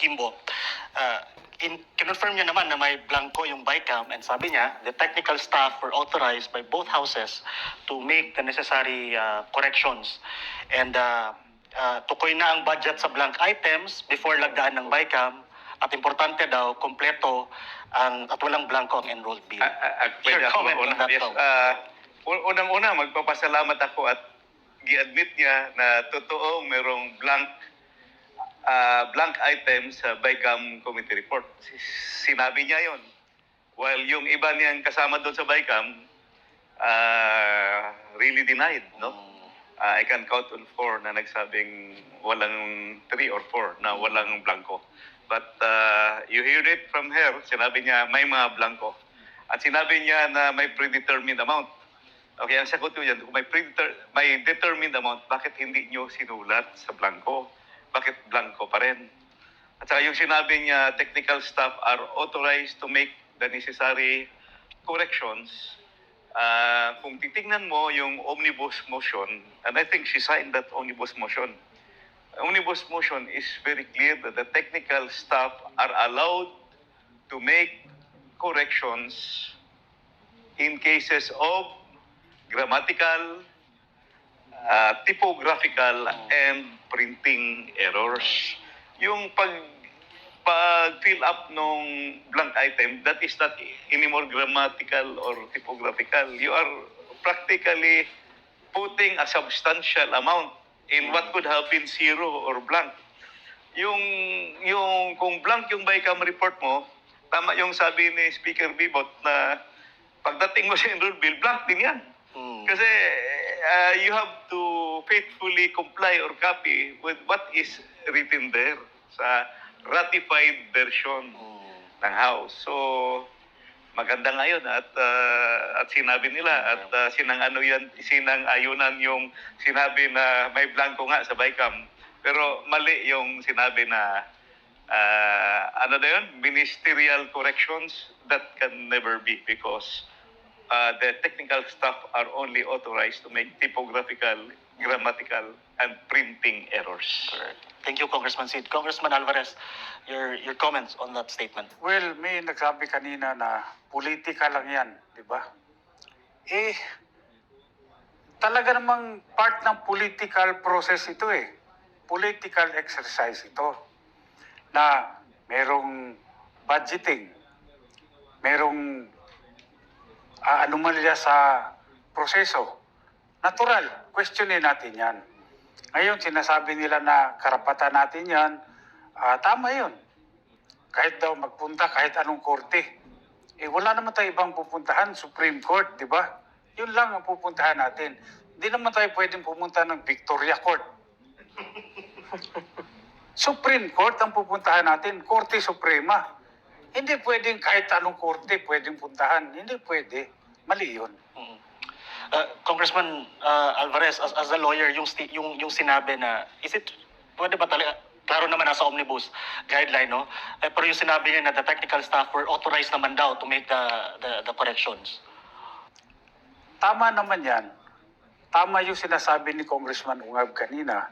Kimbo, kinonfirm niya naman na may blanco yung BICAM, and sabi niya, the technical staff were authorized by both houses to make the necessary corrections. And tukoy na ang budget sa blank items before lagdaan ng BICAM, at importante daw, kompleto at walang blanco ang enrolled bill. Pwede Your ako comment on that, yes. Tom. Unang-una, magpapasalamat ako at gi-admit niya na totoo merong blank item sa BICAM committee report. Sinabi niya yon. While yung iba niyang kasama doon sa BICAM really denied, no? I can count on 4 na nagsabing walang 3 or 4 na walang blanco. But you heard it from her, sinabi niya may mga blanco. At sinabi niya na may predetermined amount. Okay, ang sagot ko yan, kung may determined amount, bakit hindi nyo sinulat sa blanco? Bakit blanco pa rin? At saka yung sinabi niya, technical staff are authorized to make the necessary corrections. Kung titingnan mo yung omnibus motion, and I think she signed that omnibus motion, omnibus motion is very clear that the technical staff are allowed to make corrections in cases of grammatical, typographical, and printing errors. Yung pag-fill up nung blank item, that is not anymore grammatical or typographical. You are practically putting a substantial amount in what could have been 0 or blank. Kung blank yung BICAM report mo, tama yung sabi ni Speaker Bibot na pagdating mo sa enrolled bill, blank din yan. Kasi you have to faithfully comply or copy with what is written there sa ratified version ng House. So, maganda ngayon at sinabi nila at sinang-ayunan yung sinabi na may blanco nga sa BICAM. Pero mali yung sinabi na ministerial corrections. That can never be because the technical staff are only authorized to make typographical, grammatical, and printing errors. Correct. Thank you, Congressman Sid. Congressman Alvarez, your comments on that statement. Well, may nagsabi kanina na politika lang yan, di ba? Talaga namang part ng political process ito eh. Political exercise ito. Na merong budgeting, merong anomalya sa proseso. Natural, questionin natin yan. Ngayon, sinasabi nila na karapatan natin yan, tama yun. Kahit daw magpunta, kahit anong korte. Wala naman tayo ibang pupuntahan, Supreme Court, di ba? Yun lang ang pupuntahan natin. Hindi naman tayo pwedeng pumunta ng Victoria Court. Supreme Court ang pupuntahan natin, Korte Suprema. Hindi pwedeng kahit anong korte pwedeng puntahan. Hindi pwede. Mali yun. Congressman Alvarez, as a lawyer, yung sinabi na, pwede ba talaga, klaro naman nasa omnibus guideline, no? Pero yung sinabi niya na the technical staff were authorized naman daw to make the corrections. Tama naman yan. Tama yung sinasabi ni Congressman Ungab kanina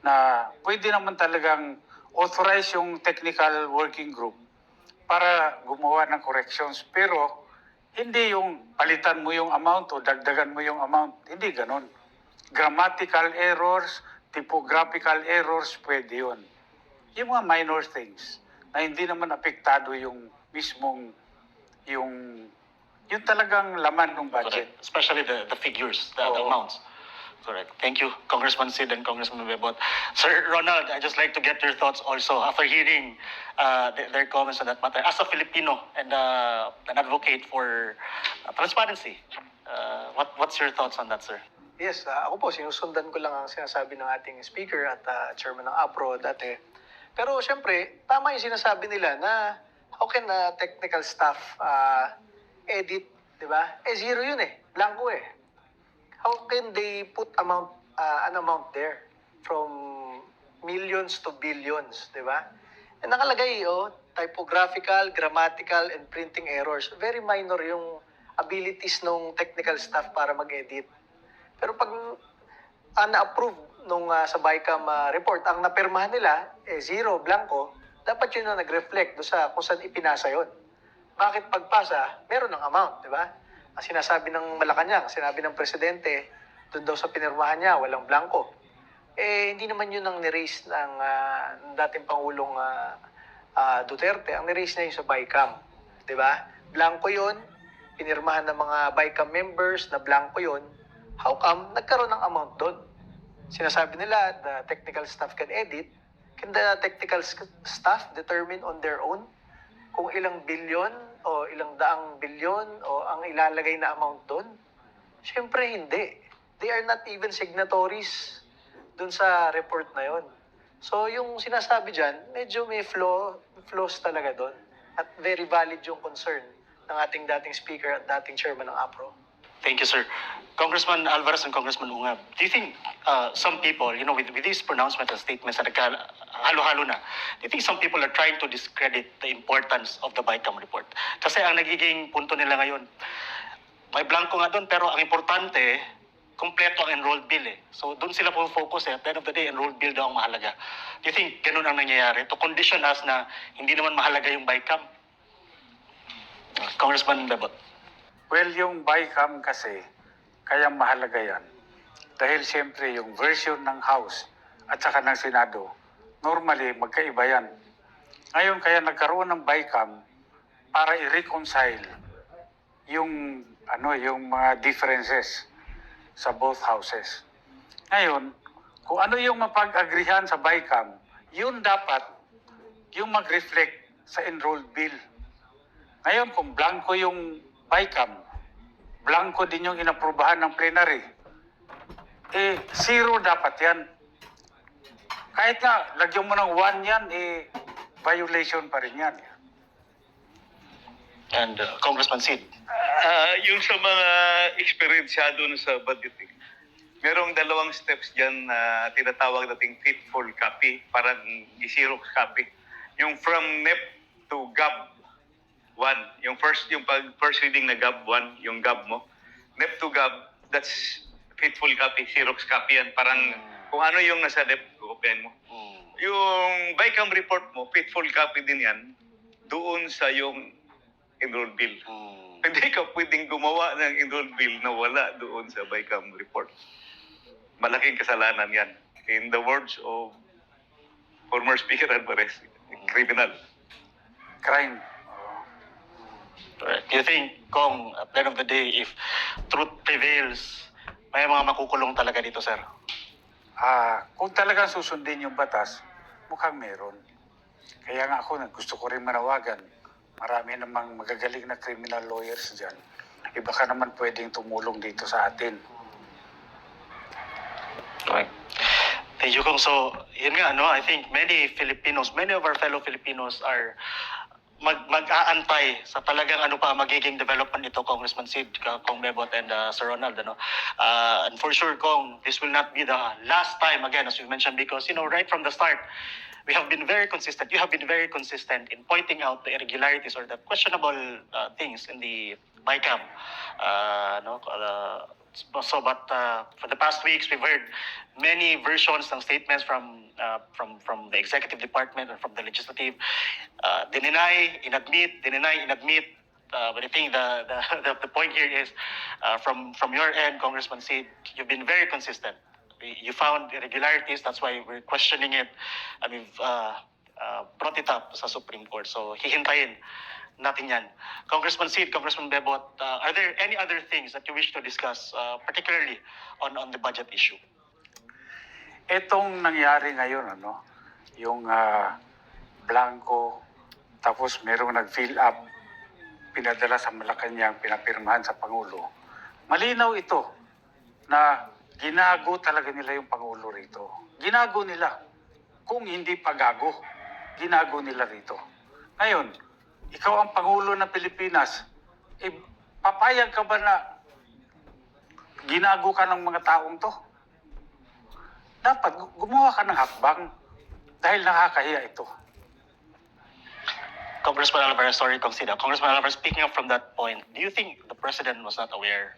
na pwede naman talagang authorize yung technical working group para gumawa ng corrections. Pero hindi yung palitan mo yung amount o dagdagan mo yung amount. Hindi ganon. Grammatical errors, typographical errors, pwede yun. Yung mga minor things na hindi naman apektado yung mismong yung talagang laman ng budget. Correct. Especially the figures, the amounts. Correct. Thank you, Congressman Sid and Congressman Bebot. Sir Ronald, I'd just like to get your thoughts also after hearing their comments on that matter. As a Filipino and an advocate for transparency, what's your thoughts on that, sir? Yes, ako po, sinusundan ko lang ang sinasabi ng ating speaker at chairman ng APRO dati. Pero siyempre, tama yung sinasabi nila na how can technical staff edit, di ba? Zero yun eh, blanco eh. How can they put an amount there from millions to billions, di ba? And nakalagay, typographical, grammatical, and printing errors. Very minor yung abilities ng technical staff para mag-edit. Pero pag na-approve nung sa BICAM report, ang napirmahan nila, zero, blanco, dapat yun na nag-reflect doon sa kung saan ipinasa yon. Bakit pagpasa, meron ng amount, di ba? Ang sinasabi ng Malacanang, sinabi ng Presidente, doon daw sa pinirmahan niya, walang blanco. Hindi naman yun ang niraise ng dating Pangulong Duterte. Ang niraise niya yung sa BICAM. Di ba? Blanco yun, pinirmahan ng mga BICAM members na blanco yun. How come nagkaroon ng amount doon? Sinasabi nila, the technical staff can edit. Can the technical staff determine on their own kung ilang bilyon o ilang daang bilyon o ang ilalagay na amount doon? Siyempre hindi. They are not even signatories dun sa report na yon. So yung sinasabi dyan, medyo may flaws talaga doon. At very valid yung concern ng ating dating speaker at dating chairman ng APRO. Thank you, sir. Congressman Alvarez and Congressman Ungab, do you think some people, with these pronouncements and statements na halo-halo na, do you think some people are trying to discredit the importance of the BICAM report? Kasi ang nagiging punto nila ngayon, may blanco nga doon, pero ang importante, kumpleto ang enrolled bill eh. So doon sila po focus eh. At the end of the day, enrolled bill daw ang mahalaga. Do you think ganun ang nangyayari? To condition us na hindi naman mahalaga yung BICAM? Congressman Bebot. Well, yung BICAM kasi, kaya mahalaga yan. Dahil siyempre yung version ng House at saka ng Senado, normally magkaiba yan. Ngayon kaya nagkaroon ng BICAM para i-reconcile yung mga differences sa both houses. Ngayon, kung ano yung mapag-agrihan sa BICAM, yun dapat yung mag-reflect sa enrolled bill. Ngayon, kung blanco yung BICAM, blanco din yung inaprubahan ng plenary, zero dapat yan. Kahit nga, lagyan mo ng 1 yan, violation pa rin yan. And Congressman Sid. Yung sa mga eksperyensyado na sa budgeting, merong dalawang steps dyan na tinatawag nating faithful copy, parang i-xerox copy. Yung from NEP to GAB 1, yung first reading na GAB 1, yung GAB mo. NEP to GAB, that's faithful copy, xerox copy yan. Parang kung ano yung nasa NEP, kopyahin mo. Yung BICAM report mo, faithful copy din yan, doon sa yung enrolled bill. Hindi ka pwedeng gumawa ng enrolled bill na wala doon sa BICAM report. Malaking kasalanan yan. In the words of former Speaker Alvarez, criminal. Crime. Right. Do you think, Kong, at the end of the day, if truth prevails, may mga makukulong talaga dito, sir? Kung talagang susundin yung batas, mukhang meron. Kaya nga ako, gusto ko rin manawagan. Marami namang magagaling na criminal lawyers dyan. Iba ka naman pwedeng tumulong dito sa atin. Okay. Thank you, Kong. So, yun nga, I think many of our fellow Filipinos are mag-aantay sa talagang ano pa magiging development nito, Congressman Sid, Kong Bebot, and Sir Ronald. And for sure, Kong, this will not be the last time, again, as you mentioned, because, right from the start, we have been very consistent. You have been very consistent in pointing out the irregularities or the questionable things in the BICAM. But for the past weeks, we've heard many versions ng statements from the executive department and from the legislative. Deny, inadmit. But I think the point here is from your end, Congressman Sid, you've been very consistent. You found irregularities, that's why we're questioning it, and we've brought it up sa Supreme Court. So hihintayin natin yan. Congressman Sid, Congressman Bebot, are there any other things that you wish to discuss, particularly on the budget issue? Itong nangyari ngayon, yung blanco, tapos merong nag-fill up, pinadala sa Malacanang, pinapirmahan sa Pangulo. Malinaw ito na ginago talaga nila yung Pangulo rito. Ginago nila. Kung hindi pa gago, ginago nila rito. Ngayon, ikaw ang Pangulo ng Pilipinas, papayag ka ba na ginago ka ng mga taong to? Dapat gumawa ka ng hakbang dahil nakakahiya ito. Congressman Alvarez, sorry, Congressman Alvarez, speaking up from that point, do you think the President was not aware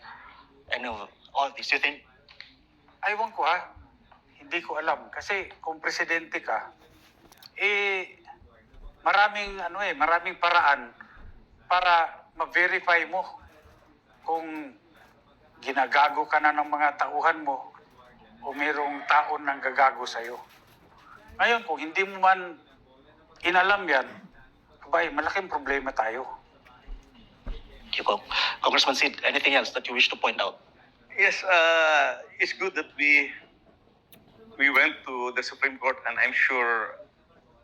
of all this? Do you think? Aywan ko hindi ko alam. Kasi kung presidente ka, maraming paraan para ma-verify mo kung ginagago ka na ng mga tauhan mo o mayroong taon nang gagago sa'yo. Ngayon, kung hindi mo man inalam yan, abay, malaking problema tayo. Thank you, Congressman Sid, anything else that you wish to point out? Yes, it's good that we went to the Supreme Court, and I'm sure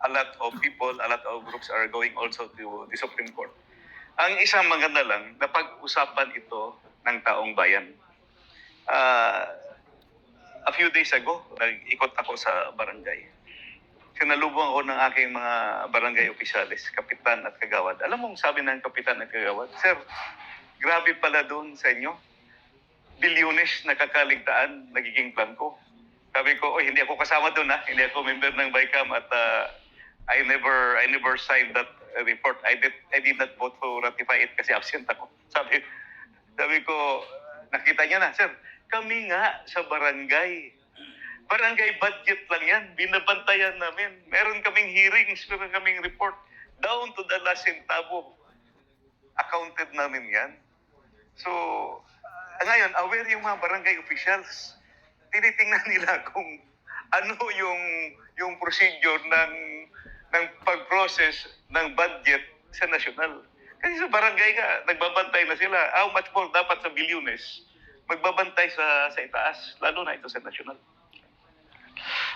a lot of people, a lot of groups are going also to the Supreme Court. Ang isang maganda lang, napag-usapan ito ng taong bayan. A few days ago, nag-ikot ako sa barangay. Sinalubong ako ng aking mga barangay opisyalis, kapitan at kagawad. Alam mo, sabi ng kapitan at kagawad, Sir, grabe pala doon sa inyo. Bilyones na kakaligtaan, nagiging blanco. Sabi ko, hindi ako kasama doon ha. Hindi ako member ng BICAM at I never signed that report. I did not vote to ratify it kasi absent ako. Sabi ko, nakita niya na, Sir, kami nga sa barangay budget lang yan. Binabantayan namin. Meron kaming hearings, meron kaming report. Down to the last centavo. Accounted namin yan. So, ngayon, aware yung mga barangay officials. Tinitingnan nila kung ano yung procedure ng pag-process ng budget sa national. Kasi sa barangay nga, nagbabantay na sila. How much more dapat sa bilyones? Magbabantay sa itaas, lalo na ito sa national.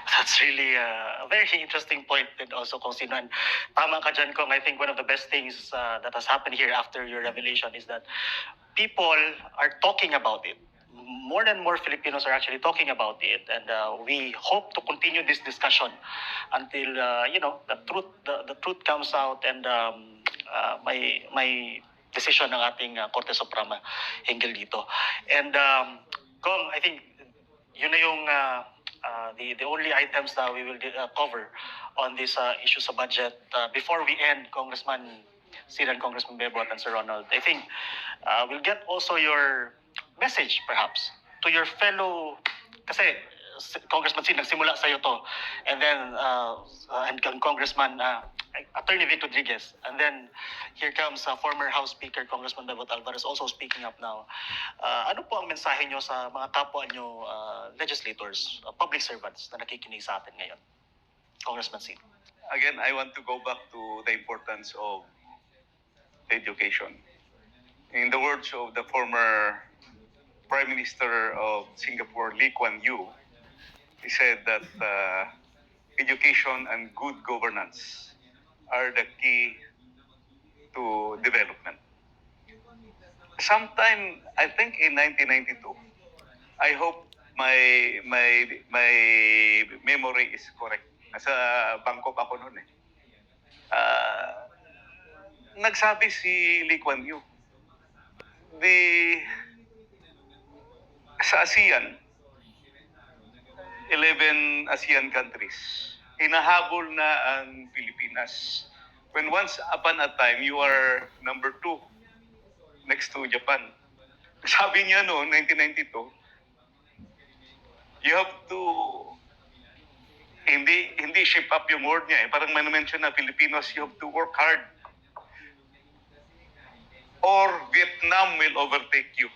That's really a very interesting point and also kung sino. And tama ka dyan, Kong. I think one of the best things that has happened here after your revelation is that people are talking about it. More and more Filipinos are actually talking about it, and we hope to continue this discussion until the truth comes out and may decision ng ating Korte Suprema hinggil dito. And Kong, I think yun na yung the only items that we will cover on this issue sa budget. Before we end, Congressman Sid and Congressman Bebot and Sir Ronald, I think we'll get also your message perhaps to your fellow, kasi Congressman Sid, nagsimula sa'yo to, and then and Congressman Attorney Vic Rodriguez, and then here comes former House Speaker Congressman Bebot Alvarez also speaking up now. Ano po ang mensahe nyo sa mga kapwa nyo legislators, public servants na nakikinig sa atin ngayon? Congressman Sid. Again, I want to go back to the importance of education. In the words of the former Prime Minister of Singapore, Lee Kuan Yew, he said that education and good governance are the key to development. Sometime, I think in 1992, I hope my memory is correct. Nasa Bangkok ako noon eh. Nagsabi si Lee Kuan Yew, sa ASEAN, 11 ASEAN countries, hinahabol na ang Pilipinas. When once upon a time, you are number 2 next to Japan. Sabi niya noong 1992, you have to hindi shape up yung word niya eh. Parang may mention na Filipinos, you have to work hard or Vietnam will overtake you.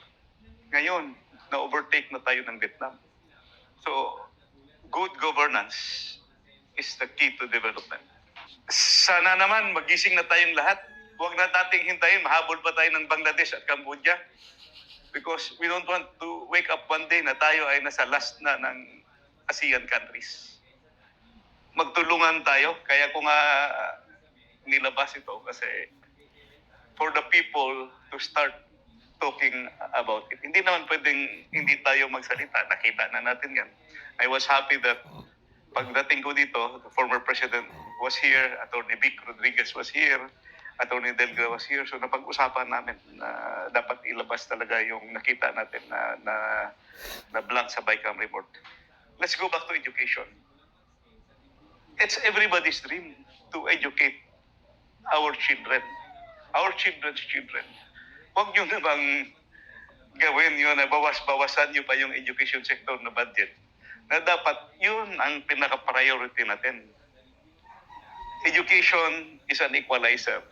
Ngayon, na-overtake na tayo ng Vietnam. So, good governance is the key to development. Sana naman magising na tayong lahat. Huwag na nating hintayin, mahabol pa tayo ng Bangladesh at Cambodia. Because we don't want to wake up one day na tayo ay nasa last na ng ASEAN countries. Magtulungan tayo. Kaya ko nga nilabas ito kasi for the people to start talking about it. Hindi naman pwedeng hindi tayo magsalita. Nakita na natin yan. I was happy that pagdating ko dito, the former president was here, Attorney Vic Rodriguez was here, Attorney Delgra was here. So napag-usapan namin na dapat ilabas talaga yung nakita natin na blank sa BICAM report. Let's go back to education. It's everybody's dream to educate our children. Our children's children. Huwag nyo namang gawin yun na bawas-bawasan nyo pa yung education sector na budget. Na dapat yun ang pinaka-priority natin. education is an equalizer.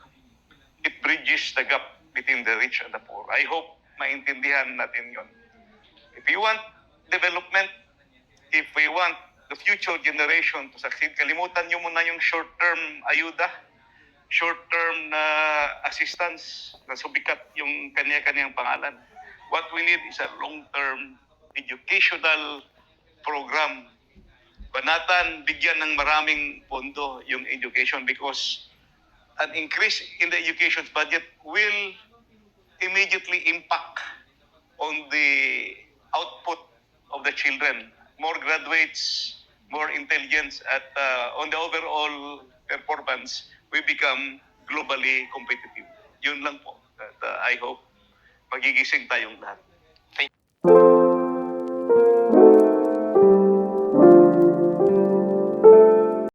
It bridges the gap between the rich and the poor. I hope maintindihan natin yon. If you want development, if we want the future generation to succeed, kalimutan nyo muna yung short-term ayuda, short-term na assistance na subikat yung kanya-kanyang pangalan. What we need is a long-term educational program. Banatan, bigyan ng maraming pondo yung education because an increase in the education budget will immediately impact on the output of the children. More graduates, more intelligence, at on the overall performance, we become globally competitive. Yun lang po. At, I hope magigising tayong lahat.